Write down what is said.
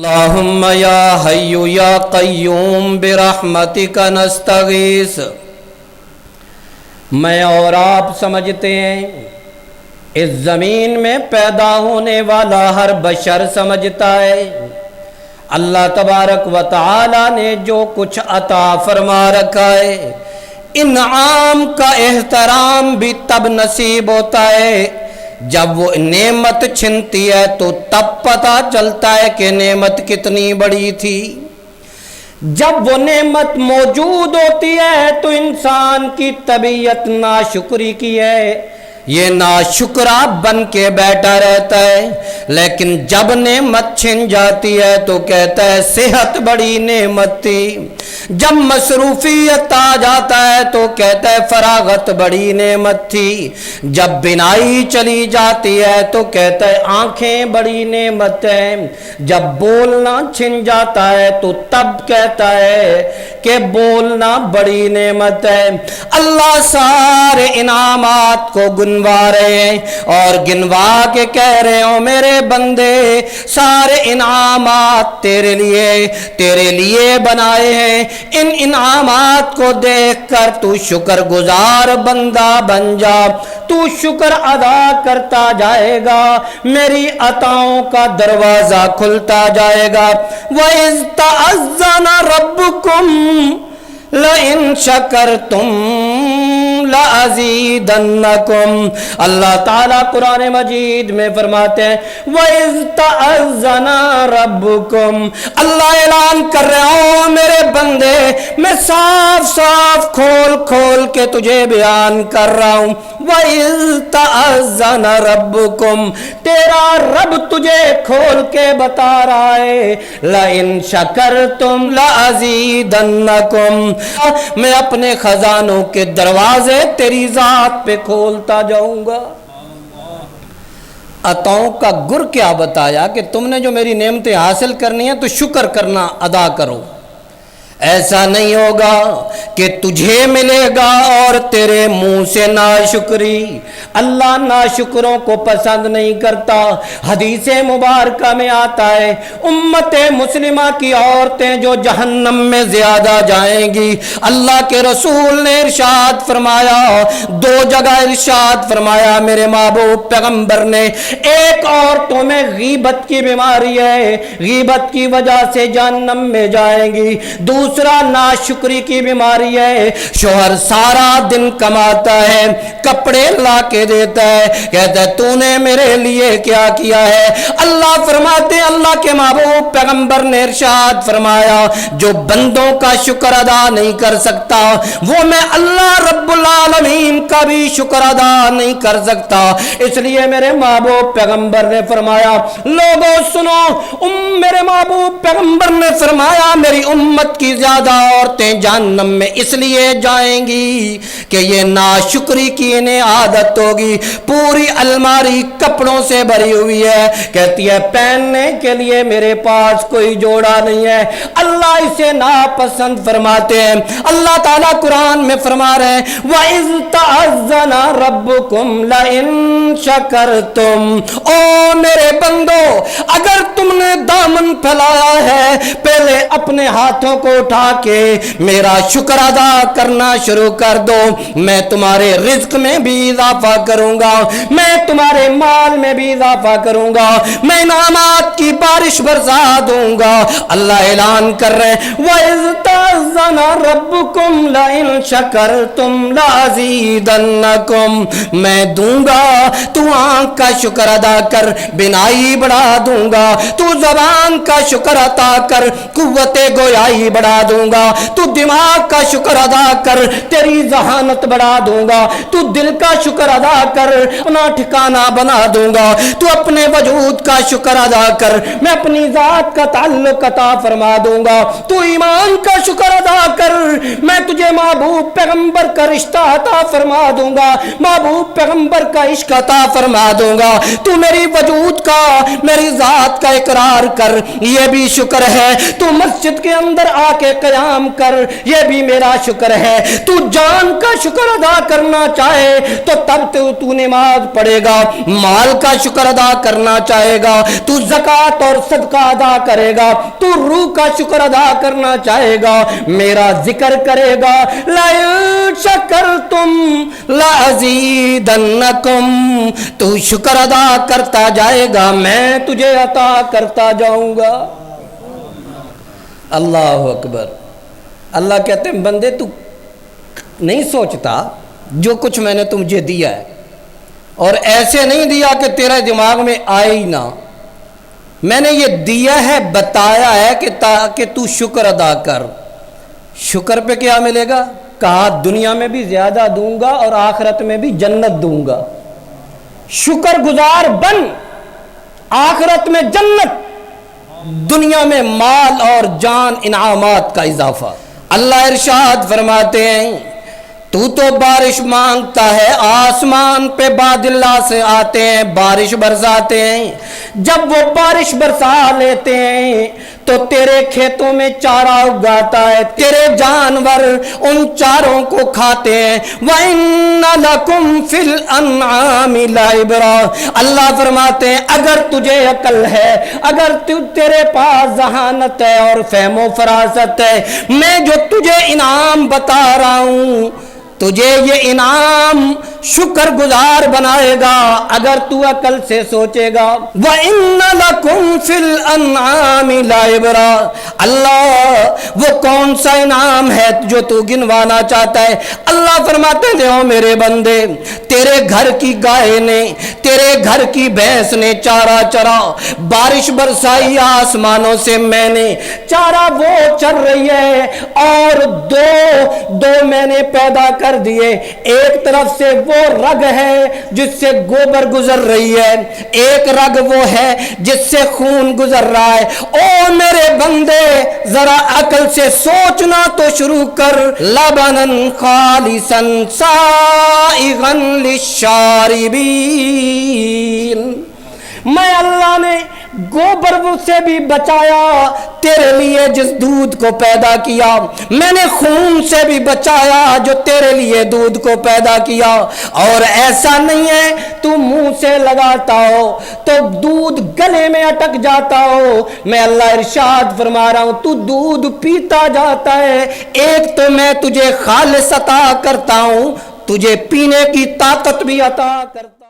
اللہم یا حی یا قیوم برحمتک نستغیث۔ میں اور آپ سمجھتے ہیں، اس زمین میں پیدا ہونے والا ہر بشر سمجھتا ہے، اللہ تبارک و تعالی نے جو کچھ عطا فرما رکھا ہے، انعام کا احترام بھی تب نصیب ہوتا ہے جب وہ نعمت چھنتی ہے، تو تب پتہ چلتا ہے کہ نعمت کتنی بڑی تھی۔ جب وہ نعمت موجود ہوتی ہے تو انسان کی طبیعت ناشکری کی ہے، یہ ناشکرا بن کے بیٹھا رہتا ہے، لیکن جب نعمت چھن جاتی ہے تو کہتا ہے صحت بڑی نعمت تھی۔ جب مصروفیت آ جاتا ہے تو کہتا ہے فراغت بڑی نعمت تھی۔ جب بینائی چلی جاتی ہے تو کہتا ہے آنکھیں بڑی نعمت ہیں۔ جب بولنا چھن جاتا ہے تو تب کہتا ہے کہ بولنا بڑی نعمت ہے۔ اللہ سارے انعامات کو گنوا رہے ہیں اور گنوا کے کہہ رہے ہو میرے بندے، سارے انعامات تیرے لیے بنائے ہیں، ان انعامات کو دیکھ کر تو شکر گزار بندہ بن جا، تو شکر ادا کرتا جائے گا، میری عطاؤں کا دروازہ کھلتا جائے گا۔ وَإِذْ تَأَذَّنَ رَبُّكُمْ لَئِن شَكَرْتُمْ لَأَزِيدَنَّكُمْ۔ اللہ تعالیٰ قرآن مجید میں فرماتے ہیں وَإِذْ تَأَذَّنَ رَبُّكُمْ، اللہ اعلان کر رہا ہوں میرے بندے، میں صاف صاف کھول کے تجھے بیان کر رہا ہوں۔ وَإِذْ تَأَذَّنَ رَبُّكُمْ، تیرا رب تجھے کھول کے بتا رہا ہے لَئِن شَكَرْتُمْ لَأَزِيدَنَّكُمْ، میں اپنے خزانوں کے دروازے تیری ذات پہ کھولتا جاؤں گا۔ عطاؤں کا گر کیا بتایا کہ تم نے جو میری نعمتیں حاصل کرنی ہیں تو شکر کرنا ادا کرو۔ ایسا نہیں ہوگا کہ تجھے ملے گا اور تیرے منہ سے ناشکری۔ اللہ ناشکروں کو پسند نہیں کرتا۔ حدیث مبارکہ میں آتا ہے امت مسلمہ کی عورتیں جو جہنم میں زیادہ جائیں گی، اللہ کے رسول نے ارشاد فرمایا، دو جگہ ارشاد فرمایا میرے محبوب پیغمبر نے، ایک عورتوں میں غیبت کی بیماری ہے، غیبت کی وجہ سے جہنم میں جائیں گی، دوسرا ناشکری کی بیماری ہے، شوہر سارا دن کماتا ہے، کپڑے لا کے دیتا ہے، کہتا ہے تو نے میرے لیے کیا کیا ہے؟ اللہ فرماتے ہیں، اللہ کے محبوب پیغمبر نے ارشاد فرمایا جو بندوں کا شکر ادا نہیں کر سکتا وہ میں اللہ رب العالمین کا بھی شکر ادا نہیں کر سکتا۔ اس لیے میرے محبوب پیغمبر نے فرمایا لوگوں سنو، میرے محبوب پیغمبر نے فرمایا میری امت کی زیادہ عورتیں جہنم میں اس لیے جائیں گی کہ یہ ناشکری کی انہیں عادت ہوگی، پوری الماری کپڑوں سے بھری ہوئی ہے، کہتی ہے پہننے کے لیے میرے پاس کوئی جوڑا نہیں ہے۔ اللہ اسے ناپسند فرماتے ہیں۔ اللہ تعالیٰ قرآن میں فرما رہے ہیں وَإِذْ تَأَذَّنَ رَبُّكُمْ لَئِن شَكَرْتُمْ، او میرے بندو اگر تم نے دامن پھیلایا ہے پہلے اپنے ہاتھوں کو اٹھا کے میرا شکر ادا کرنا شروع کر دو، میں تمہارے رزق میں بھی اضافہ کروں گا، میں تمہارے مال میں بھی اضافہ کروں گا، میں انعامات کی بارش برسا دوں گا۔ اللہ اعلان کر رہے ہیں وَإِذْ تَأَذَّنَ رَبُّكُمْ لَئِن شَكَرْتُمْ لَأَزِيدَنَّكُمْ، میں دوں گا، تو آنکھ کا شکر ادا کر، بینائی بڑھا دوں گا، تو زبان کا شکر ادا کر، قوت گویائی بڑھا دوں گا، تو دماغ کا شکر ادا کر، تیری ذہانت بڑھا دوں گا، تو دل کا شکر ادا کر، اپنا ٹھکانہ بنا دوں گا، تو اپنے وجود کا شکر ادا کر، میں اپنی ذات کا تعلق عطا فرما دوں گا، تو ایمان کا شکر ادا کر، میں تجھے محبوب پیغمبر کا رشتہ عطا فرما دوں گا، محبوب پیغمبر کا عشق عطا فرما دوں گا، تو میری وجود کا، میری ذات کا اقرار کر یہ بھی شکر ہے، تو مسجد کے اندر آ کے قیام کر یہ بھی میرا شکر ہے، تو جان کا شکر ادا کرنا چاہے تو تب تو نماز پڑھے گا، مال کا شکر ادا کرنا چاہے گا تو زکوٰۃ اور صدقہ ادا کرے گا، تو روح کا شکر ادا کرنا چاہے گا میرا ذکر کرے گا، لَئِن شَكَرْتُمْ لَأَزِيدَنَّكُمْ، تو شکر ادا کرتا جائے گا میں تجھے عطا کرتا جاؤں گا۔ اللہ اکبر۔ اللہ کہتے ہیں بندے تو نہیں سوچتا جو کچھ میں نے تجھے دیا ہے، اور ایسے نہیں دیا کہ تیرے دماغ میں آئے ہی نہ، میں نے یہ دیا ہے، بتایا ہے کہ تاکہ تو شکر ادا کر۔ شکر پہ کیا ملے گا؟ کہا دنیا میں بھی زیادہ دوں گا اور آخرت میں بھی جنت دوں گا۔ شکر گزار بن، آخرت میں جنت، دنیا میں مال اور جان انعامات کا اضافہ۔ اللہ ارشاد فرماتے ہیں تو بارش مانگتا ہے، آسمان پہ بادل اللہ سے آتے ہیں، بارش برساتے ہیں، جب وہ بارش برسا لیتے ہیں تو تیرے کھیتوں میں چارہ اگاتا ہے، تیرے جانور ان چاروں کو کھاتے ہیں۔ وَإِنَّ لَكُمْ فِي الْأَنْعَامِ لَعِبْرَةً، اللہ فرماتے ہیں اگر تجھے عقل ہے، اگر تیرے پاس ذہانت ہے اور فہم و فراست ہے، میں جو تجھے انعام بتا رہا ہوں تجھے یہ انعام شکر گزار بنائے گا اگر تو عقل سے سوچے گا۔ وَإِنَّ لَكُمْ فِي الْأَنْعَامِ لَعِبْرَةً، اللہ وہ کون سا انعام ہے جو تو گنوانا چاہتا ہے؟ اللہ فرماتے ہیں دیو میرے بندے، تیرے گھر کی گائے نے، تیرے گھر کی بھینس نے چارہ چرا، بارش برسائی آسمانوں سے میں نے، چارہ وہ چر رہی ہے اور دو میں نے پیدا کر دیے، ایک طرف سے وہ رگ ہے جس سے گوبر گزر رہی ہے، ایک رگ وہ ہے جس سے خون گزر رہا ہے۔ او میرے بندے ذرا عقل سے سوچنا تو شروع کر۔ لبنا خالصا سائغا للشاربین، میں اللہ نے گوبر سے بھی بچایا تیرے لیے جس دودھ کو پیدا کیا، میں نے خون سے بھی بچایا جو تیرے لیے دودھ کو پیدا کیا، اور ایسا نہیں ہے تو منہ سے لگاتا ہو تو دودھ گلے میں اٹک جاتا ہو، میں اللہ ارشاد فرما رہا ہوں تو دودھ پیتا جاتا ہے، ایک تو میں تجھے خالص عطا کرتا ہوں، تجھے پینے کی طاقت بھی عطا کرتا ہوں۔